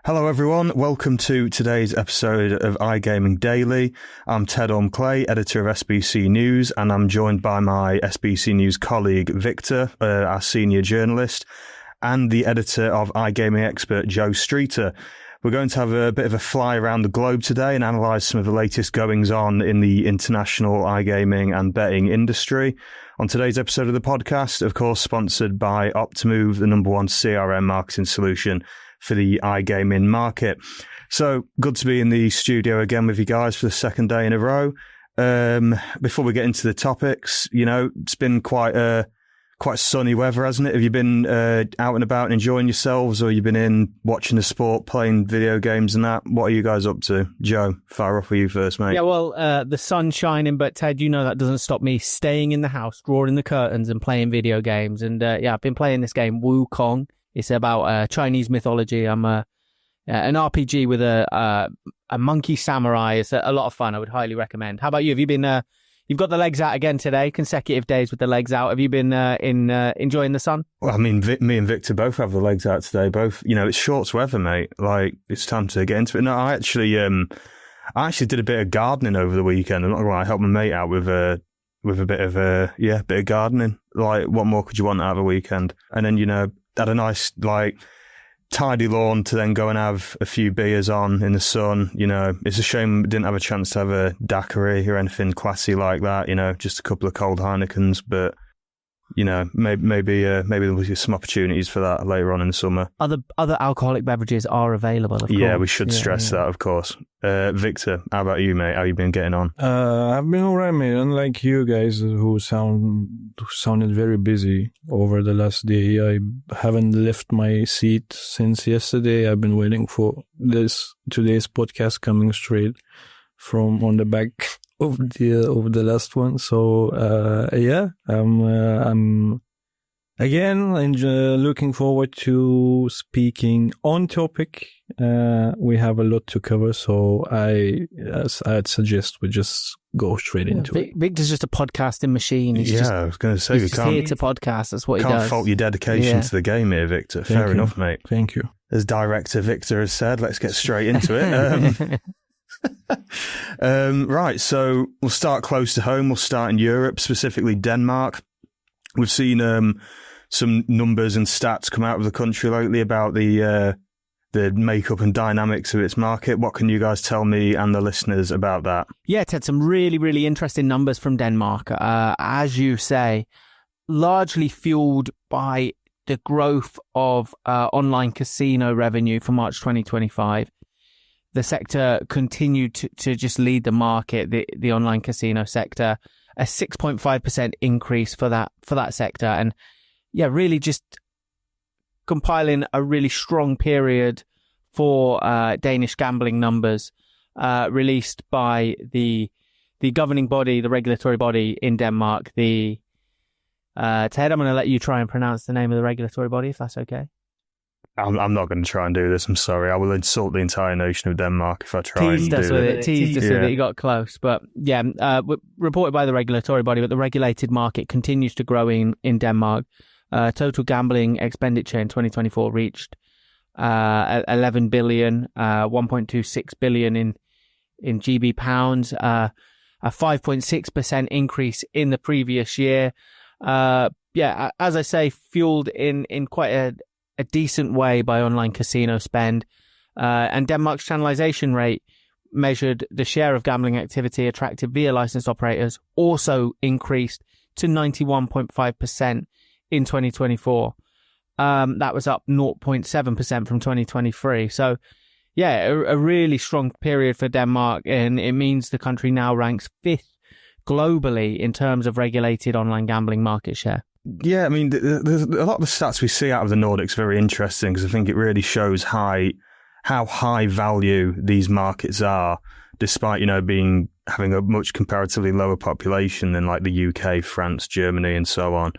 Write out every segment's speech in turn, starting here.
Hello everyone, welcome to today's episode of iGaming Daily. I'm Ted Orme-Clay, editor of SBC News, and I'm joined by my SBC News colleague Victor, our senior journalist, and the editor of iGaming Expert Joe Streeter. We're going to have a bit of a fly around the globe today and analyse some of the latest goings on in the international iGaming and betting industry. On today's episode of the podcast, of course, sponsored by Optimove, the number one CRM marketing solution for the iGaming market. So good to be in the studio again with you guys for the second day in a row. Before we get into the topics, it's been quite sunny weather, hasn't it? Have you been out and about and enjoying yourselves, or you've been in watching the sport, playing video games and that? What are you guys up to? Joe, fire off with you first, mate. Yeah, well, the sun's shining, but Ted, that doesn't stop me staying in the house, drawing the curtains and playing video games. And I've been playing this game, Wukong. It's about Chinese mythology. I'm an RPG with a monkey samurai. It's a lot of fun. I would highly recommend. How about you? Have you been? You've got the legs out again today. Consecutive days with the legs out. Have you been enjoying the sun? Well, I mean, me and Victor both have the legs out today. Both, it's shorts weather, mate. Like, it's time to get into it. No, I actually did a bit of gardening over the weekend. I'm not gonna lie, I helped my mate out with a bit of gardening. Like, what more could you want out of a weekend? And then had a nice, tidy lawn to then go and have a few beers on in the sun. It's a shame we didn't have a chance to have a daiquiri or anything classy like that, just a couple of cold Heinekens. But, maybe there'll be some opportunities for that later on in the summer. Other alcoholic beverages are available, of course. Yeah, we should stress that, of course. Victor, how about you, mate? How you been getting on? I've been all right, mate. Unlike you guys who sounded very busy over the last day, I haven't left my seat since yesterday. I've been waiting for today's podcast coming straight from on the back of the last one. So I'm again looking forward to speaking on topic. We have a lot to cover, so I'd suggest we just go straight into it. Victor's just a podcasting machine. I was going to say, he's here to podcast. That's what he does. Can't fault your dedication to the game here, Victor. Fair enough, mate. Thank you. As director Victor has said, let's get straight into it. Right, so we'll start close to home. We'll start in Europe, specifically Denmark. We've seen some numbers and stats come out of the country lately about the makeup and dynamics of its market. What can you guys tell me and the listeners about that? Yeah, Ted, some really, really interesting numbers from Denmark. As you say, largely fueled by the growth of online casino revenue for March 2025. The sector continued to just lead the market, the online casino sector, a 6.5% increase for that sector. And yeah, really just compiling a really strong period for Danish gambling numbers released by the governing body, the regulatory body in Denmark. Ted, I'm going to let you try and pronounce the name of the regulatory body, if that's okay. I'm not going to try and do this. I'm sorry. I will insult the entire nation of Denmark if I try and do it. Teased us with it. You got close. But yeah, reported by the regulatory body, but the regulated market continues to grow in Denmark. Total gambling expenditure in 2024 reached 11 billion, 1.26 billion in GB pounds, a 5.6% increase in the previous year. As I say, fueled in quite a decent way by online casino spend. And Denmark's channelization rate measured the share of gambling activity attracted via licensed operators also increased to 91.5% in 2024. That was up 0.7% from 2023. So, yeah, a really strong period for Denmark, and it means the country now ranks 5th globally in terms of regulated online gambling market share. Yeah, I mean, there's a lot of the stats we see out of the Nordics very interesting, because I think it really shows how high value these markets are, despite, having a much comparatively lower population than like the UK, France, Germany, and so on.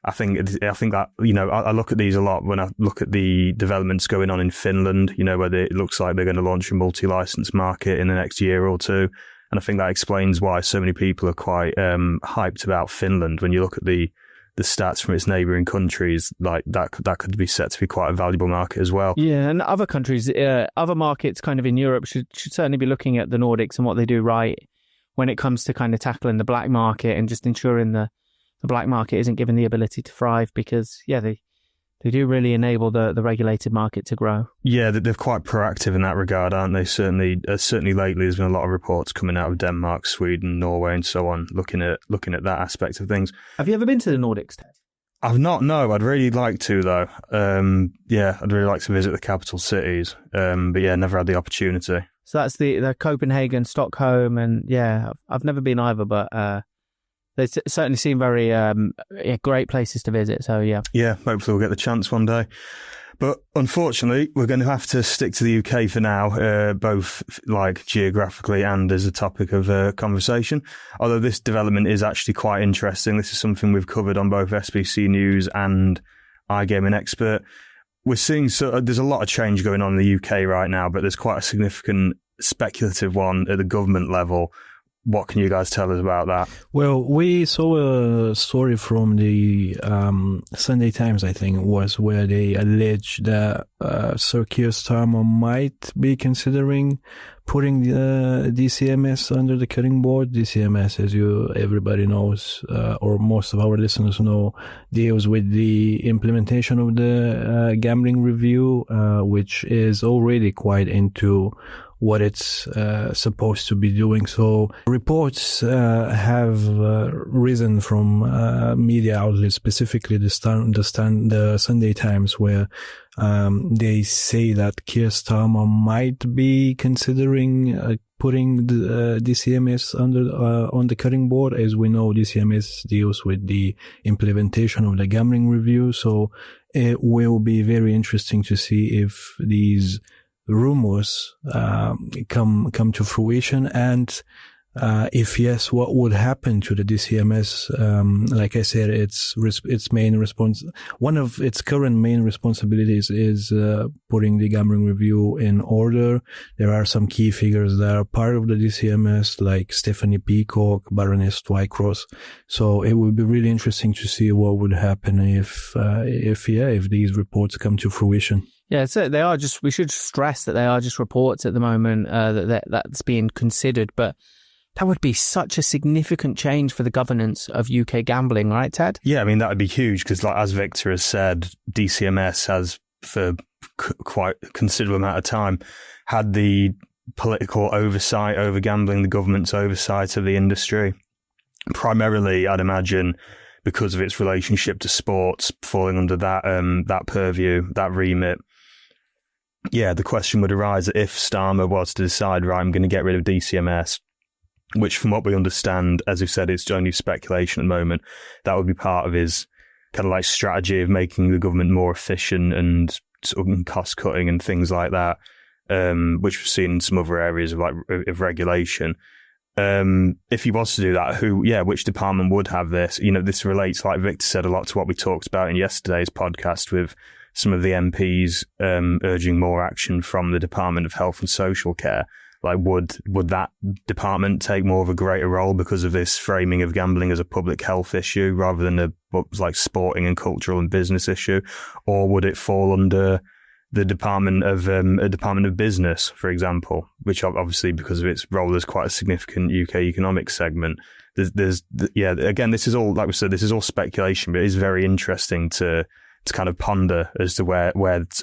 I think that, I look at these a lot when I look at the developments going on in Finland, where it looks like they're going to launch a multi-license market in the next year or two. And I think that explains why so many people are quite hyped about Finland. When you look at the stats from its neighbouring countries, like that could be set to be quite a valuable market as well. Yeah, and other countries, other markets kind of in Europe should certainly be looking at the Nordics and what they do right when it comes to kind of tackling the black market and just ensuring the black market isn't given the ability to thrive, because, yeah, they do really enable the regulated market to grow. Yeah, they're quite proactive in that regard, aren't they? Certainly lately, there's been a lot of reports coming out of Denmark, Sweden, Norway, and so on, looking at that aspect of things. Have you ever been to the Nordics, Ted? I've not. No, I'd really like to though. I'd really like to visit the capital cities. But yeah, never had the opportunity. So that's the Copenhagen, Stockholm, and yeah, I've never been either, but. They certainly seem very great places to visit, so yeah. Yeah, hopefully we'll get the chance one day. But unfortunately, we're going to have to stick to the UK for now, both like geographically and as a topic of conversation. Although this development is actually quite interesting. This is something we've covered on both SBC News and iGaming Expert. We're seeing there's a lot of change going on in the UK right now, but there's quite a significant speculative one at the government level. What can you guys tell us about that? Well, we saw a story from the Sunday Times, I think it was, where they alleged that Sir Keir Starmer might be considering putting the DCMS under the cutting board. DCMS, as everybody knows, or most of our listeners know, deals with the implementation of the gambling review, which is already quite into what it's supposed to be doing. So reports have risen from media outlets, specifically the Sunday Times, where they say that Keir Starmer might be considering putting the DCMS on the cutting board. As we know, DCMS deals with the implementation of the gambling review. So it will be very interesting to see if these rumours come to fruition, and if yes, what would happen to the DCMS? Like I said, one of its current main responsibilities is putting the gambling review in order. There are some key figures that are part of the DCMS, like Stephanie Peacock, Baroness Twycross. So it would be really interesting to see what would happen if these reports come to fruition. Yeah, so they are we should stress that they are just reports at the moment, that's being considered, but that would be such a significant change for the governance of UK gambling, right, Ted? Yeah, I mean, that would be huge because, like, as Victor has said, DCMS has, for quite a considerable amount of time, had the political oversight over gambling, the government's oversight of the industry. Primarily, I'd imagine, because of its relationship to sports, falling under that purview, that remit. Yeah, the question would arise that if Starmer was to decide, right, I'm going to get rid of DCMS, which from what we understand, as we said, it's only speculation at the moment, that would be part of his kind of like strategy of making the government more efficient and sort of cost cutting and things like that, which we've seen in some other areas of regulation. If he was to do that, which department would have this? You know, this relates, like Victor said, a lot to what we talked about in yesterday's podcast with some of the MPs urging more action from the Department of Health and Social Care. Like, would that department take more of a greater role because of this framing of gambling as a public health issue rather than what was like sporting and cultural and business issue, or would it fall under the Department of Business, for example, which obviously, because of its role as quite a significant UK economic segment, again, this is all, like we said, this is all speculation, but it is very interesting to kind of ponder as to where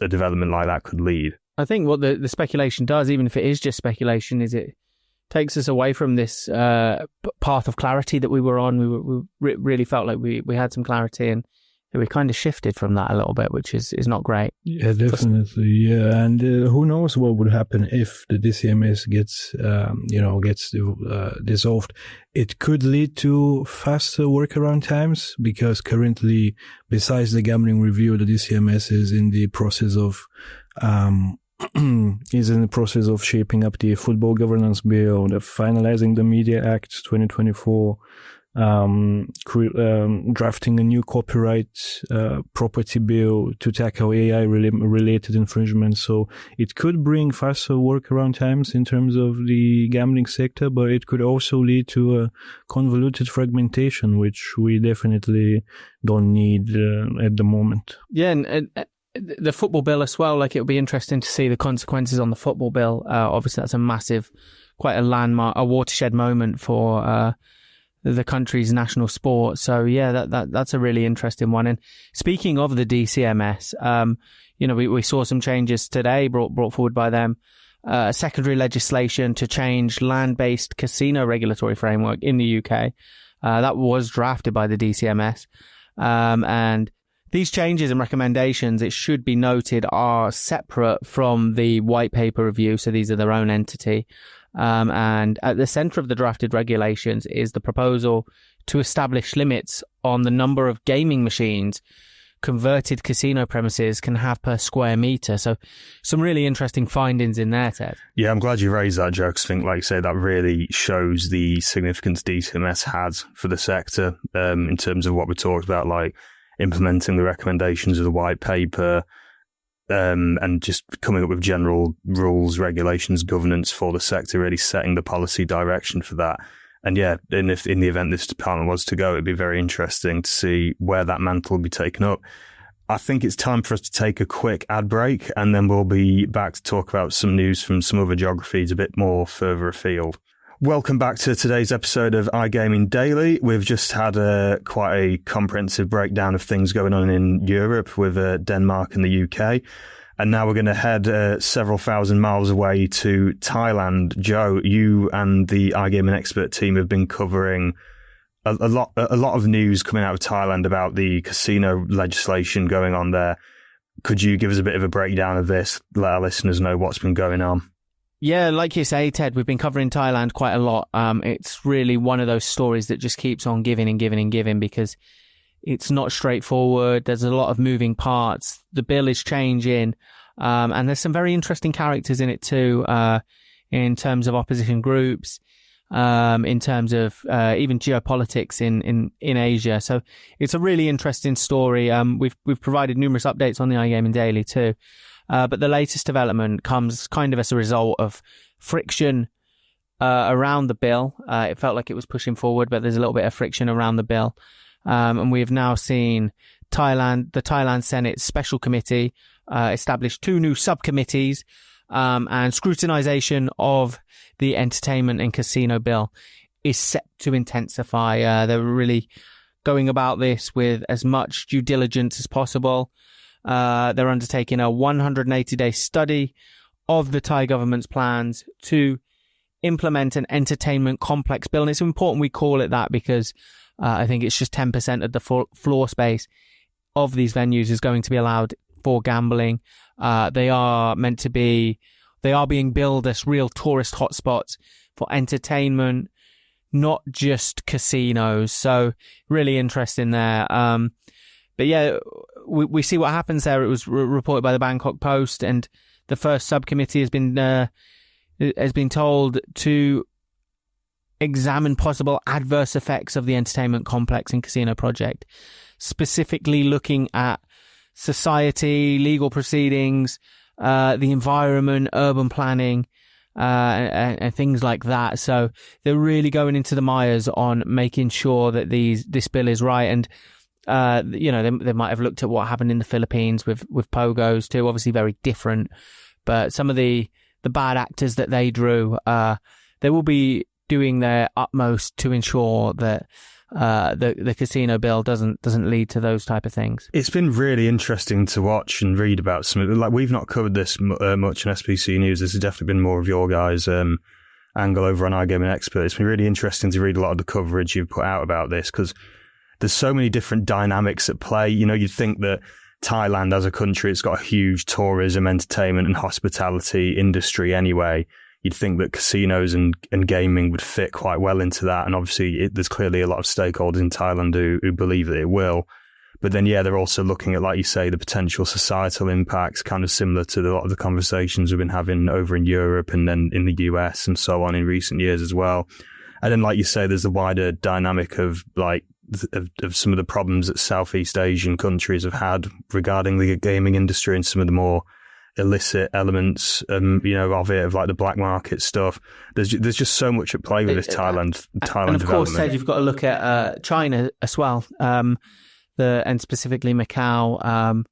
a development like that could lead. I think what the speculation does, even if it is just speculation, is it takes us away from this path of clarity that we were on. We really felt like we had some clarity, and we kind of shifted from that a little bit, which is not great. Yeah, definitely. Yeah, and who knows what would happen if the DCMS gets dissolved. It could lead to faster workaround times, because currently, besides the gambling review, the DCMS is in the process of shaping up the football governance bill, finalizing the Media Act 2024, drafting a new copyright property bill to tackle AI related infringement. So it could bring faster workaround times in terms of the gambling sector, but it could also lead to a convoluted fragmentation, which we definitely don't need at the moment. Yeah, and the football bill as well, like, it'll be interesting to see the consequences on the football bill. Obviously, that's a massive, quite a landmark, a watershed moment for the country's national sport. So yeah, that's a really interesting one. And speaking of the DCMS, we saw some changes today brought forward by them. Secondary legislation to change land-based casino regulatory framework in the UK. That was drafted by the DCMS. And these changes and recommendations, it should be noted, are separate from the white paper review. So these are their own entity. And at the centre of the drafted regulations is the proposal to establish limits on the number of gaming machines converted casino premises can have per square metre. So some really interesting findings in there, Ted. Yeah, I'm glad you raised that, Joe, because I think, like you say, that really shows the significance DCMS has for the sector in terms of what we talked about, like implementing the recommendations of the white paper, and just coming up with general rules, regulations, governance for the sector, really setting the policy direction for that. And yeah, and if in the event this department was to go, it'd be very interesting to see where that mantle will be taken up. I think it's time for us to take a quick ad break, and then we'll be back to talk about some news from some other geographies a bit more further afield. Welcome back to today's episode of iGaming Daily. We've just had quite a comprehensive breakdown of things going on in Europe with Denmark and the UK. And now we're going to head several thousand miles away to Thailand. Joe, you and the iGaming expert team have been covering a lot of news coming out of Thailand about the casino legislation going on there. Could you give us a bit of a breakdown of this? Let our listeners know what's been going on. Yeah, like you say, Ted, we've been covering Thailand quite a lot. It's really one of those stories that just keeps on giving and giving and giving, because it's not straightforward. There's a lot of moving parts. The bill is changing, and there's some very interesting characters in it too, in terms of opposition groups, in terms of even geopolitics in Asia. So it's a really interesting story. We've provided numerous updates on the iGaming Daily too. But the latest development comes kind of as a result of friction around the bill. It felt like it was pushing forward, but there's a little bit of friction around the bill. And we have now seen the Thailand Senate Special Committee establish 2 new subcommittees, and scrutinization of the entertainment and casino bill is set to intensify. They're really going about this with as much due diligence as possible. They're undertaking a 180-day study of the Thai government's plans to implement an entertainment complex bill. And it's important we call it that, because I think it's just 10% of the floor space of these venues is going to be allowed for gambling. They are being billed as real tourist hotspots for entertainment, not just casinos. So really interesting there. But yeah, we see what happens there. It was reported by the Bangkok Post, and the first subcommittee has been told to examine possible adverse effects of the entertainment complex and casino project, specifically looking at society, legal proceedings, the environment, urban planning, and things like that. So they're really going into the mires on making sure that this bill is right. And they might have looked at what happened in the Philippines with pogos too. Obviously very different, but some of the bad actors that they drew, they will be doing their utmost to ensure that the casino bill doesn't lead to those type of things. It's been really interesting to watch and read about some. Like, we've not covered this much in SBC News. This has definitely been more of your guys' angle over on iGaming Expert. It's been really interesting to read a lot of the coverage you've put out about this, because there's so many different dynamics at play. You know, you'd think that Thailand as a country, it's got a huge tourism, entertainment and hospitality industry anyway. You'd think that casinos and gaming would fit quite well into that. And obviously there's clearly a lot of stakeholders in Thailand who believe that it will. But then, yeah, they're also looking at, like you say, the potential societal impacts, kind of similar to a lot of the conversations we've been having over in Europe and then in the US and so on in recent years as well. And then, like you say, there's the wider dynamic of like of some of the problems that Southeast Asian countries have had regarding the gaming industry and some of the more illicit elements, of it, of like the black market stuff. There's just so much at play with this Thailand and of course, Ted, you've got to look at China as well, and specifically Macau.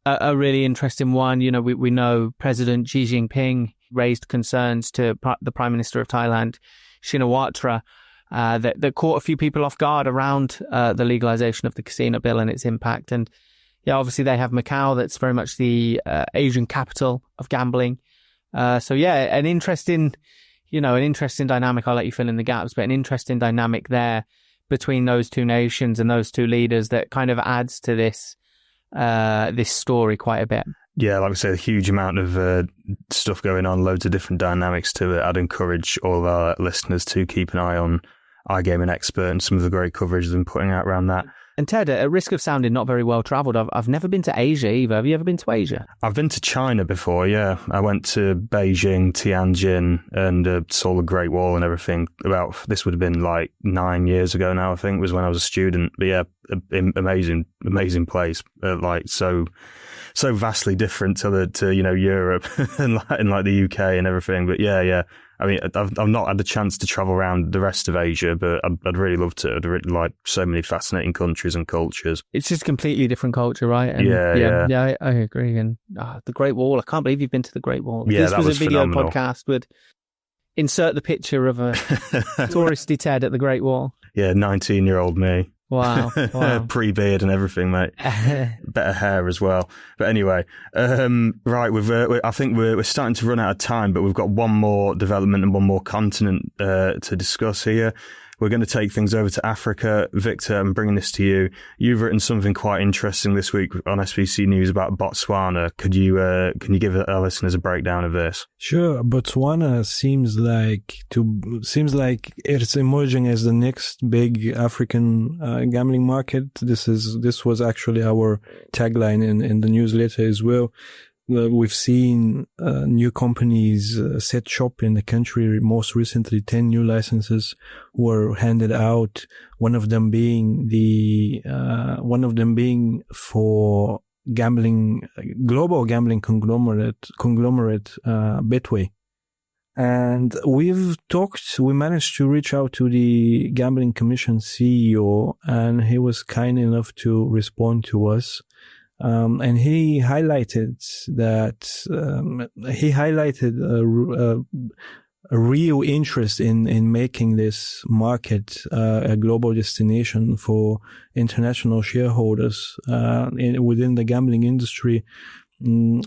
A really interesting one. We know President Xi Jinping raised concerns to the Prime Minister of Thailand, Shinawatra, that caught a few people off guard around the legalization of the casino bill and its impact. And yeah, obviously they have Macau, that's very much the Asian capital of gambling. So yeah, an interesting dynamic. I'll let you fill in the gaps, but an interesting dynamic there between those two nations and those two leaders that kind of adds to this story quite a bit. Yeah, like I say, a huge amount of stuff going on, loads of different dynamics to it. I'd encourage all of our listeners to keep an eye on iGaming Expert and some of the great coverage they've been putting out around that. And Ted, at risk of sounding not very well travelled, I've never been to Asia either. Have you ever been to Asia? I've been to China before, yeah. I went to Beijing, Tianjin, and saw the Great Wall and everything. This would have been like 9 years ago now, I think, was when I was a student. But yeah, amazing place. So vastly different to Europe and like the UK and everything. But yeah. I mean, I've not had the chance to travel around the rest of Asia, but I'd really love to. I'd really like so many fascinating countries and cultures. It's just a completely different culture, right? And yeah, I agree. And the Great Wall, I can't believe you've been to the Great Wall. Yeah, this was a video phenomenal podcast. Would insert the picture of a touristy Ted at the Great Wall. Yeah, 19-year-old me. Wow. Pre-beard and everything, mate. Better hair as well. But anyway, right, I think we're starting to run out of time, but we've got one more development and one more continent to discuss here. We're going to take things over to Africa. Victor, I'm bringing this to you. You've written something quite interesting this week on SBC News about Botswana. Can you give our listeners a breakdown of this? Sure. Botswana seems like it's emerging as the next big African gambling market. This was actually our tagline in the newsletter as well. We've seen new companies set shop in the country. Most recently, 10 new licenses were handed out. One of them being for global gambling conglomerate Betway. And we managed to reach out to the Gambling Commission CEO, and he was kind enough to respond to us. And he highlighted a real interest in making this market a global destination for international shareholders within the gambling industry.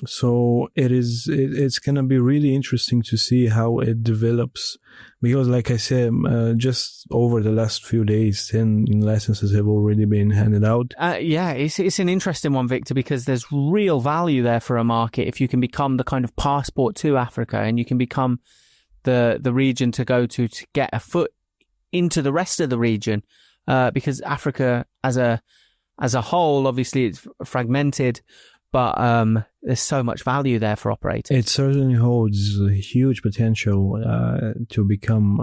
So it's going to be really interesting to see how it develops, because like I said, just over the last few days, 10 licenses have already been handed out. Yeah, it's an interesting one, Victor, because there's real value there for a market if you can become the kind of passport to Africa, and you can become the region to go to get a foot into the rest of the region, because Africa as a whole, obviously it's fragmented, but there's so much value there for operators. It certainly holds huge potential to become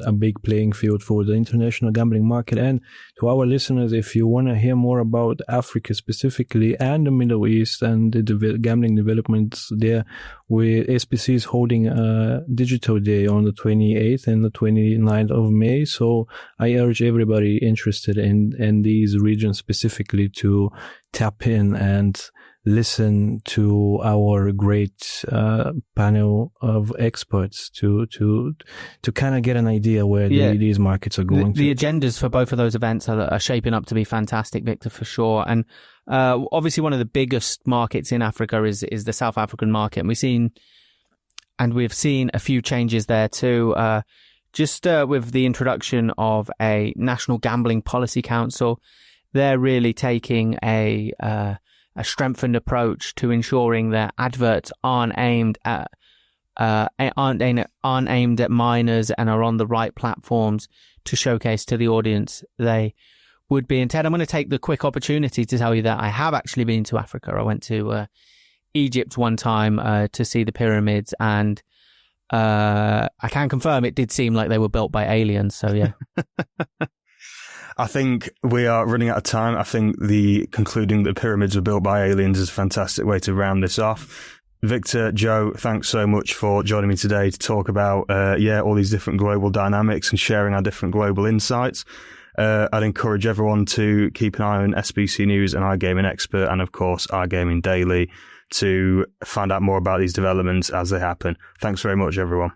a big playing field for the international gambling market. And to our listeners, if you want to hear more about Africa specifically and the Middle East and the gambling developments there, SPC is holding a digital day on the 28th and the 29th of May. So I urge everybody interested in these regions specifically to tap in and listen to our great panel of experts to kind of get an idea where these markets are going. The agendas for both of those events are shaping up to be fantastic, Victor, for sure. And obviously one of the biggest markets in Africa is the South African market. And we've seen a few changes there too. Just with the introduction of a National Gambling Policy Council, they're really taking a strengthened approach to ensuring that adverts aren't aimed at minors and are on the right platforms to showcase to the audience they would be. And Ted, I'm going to take the quick opportunity to tell you that I have actually been to Africa. I went to Egypt one time to see the pyramids, and I can confirm it did seem like they were built by aliens, so yeah. I think we are running out of time. I think concluding that pyramids were built by aliens is a fantastic way to round this off. Victor, Joe, thanks so much for joining me today to talk about, all these different global dynamics and sharing our different global insights. I'd encourage everyone to keep an eye on SBC News and iGaming Expert and, of course, iGaming Daily to find out more about these developments as they happen. Thanks very much, everyone.